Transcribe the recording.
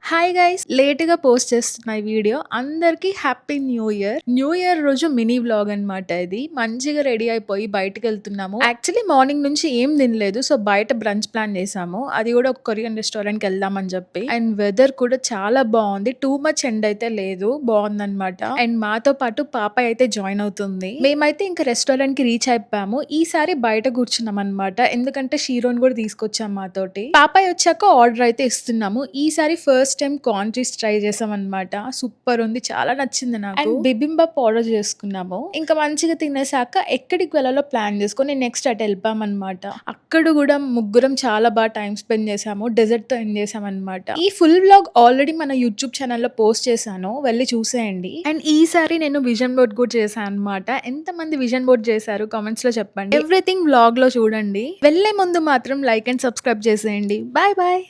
Hi guys, లేట్‌గా post చేస్తున్నా ఈ వీడియో. అందరికీ happy new year. New year రోజు మినీ వ్లాగ్ అన్నమాట ఇది. మంచిగా రెడీ అయిపోయి బయటికెళ్తున్నాము. యాక్చువల్లీ మార్నింగ్ నుంచి ఏం తినలేదు. సో, బయట బ్రంచ్ ప్లాన్ చేశాము. అది కూడా ఒక కొరియన్ రెస్టారెంట్‌కి వెళ్దామని చెప్పి. అండ్ వెదర్ కూడా చాలా బాగుంది. టూ మచ్ ఎండ్ అయితే లేదు. బాగుందన్నమాట. అండ్ మాతో పాటు పాప అయితే జాయిన్ అవుతుంది. మేమైతే ఇంకా రెస్టారెంట్‌కి రీచ్ అయిపోయాము. ఈసారి బయట కూర్చున్నాం అన్నమాట. ఎందుకంటే షీరోన్ కూడా తీసుకొచ్చాం మాతోటి. పాపాయ్ వచ్చాక ఆర్డర్ అయితే ఇస్తున్నాము. ఈసారి first time corn cheese try చేసాం అనమాట. సూపర్ ఉంది, చాలా నచ్చింది నాకు. అండ్ బిబింబాప్ ఆర్డర్ చేసుకున్నాము. ఇంకా మంచిగా తినేసాక ఎక్కడికి వెళ్ళాలో ప్లాన్ చేసుకొని నెక్స్ట్ అటు వెళ్ళిపోయామన్నమాట. అక్కడ కూడా ముగ్గురం చాలా బాగా టైం స్పెండ్ చేసాము. డెజర్ట్ తో ఎంజాయ్ చేసాం అనమాట. ఈ ఫుల్ వ్లాగ్ ఆల్రెడీ మన యూట్యూబ్ ఛానల్లో పోస్ట్ చేశాను, వెళ్ళి చూసేయండి. అండ్ ఈసారి నేను విజన్ బోర్డ్ కూడా చేశాను అనమాట. ఎంత మంది విజన్ బోర్డ్ చేశారు కామెంట్స్ లో చెప్పండి. ఎవ్రీథింగ్ వ్లాగ్ లో చూడండి. వెళ్లే ముందు మాత్రం లైక్ అండ్ సబ్స్క్రైబ్ చేసేయండి. Bye bye.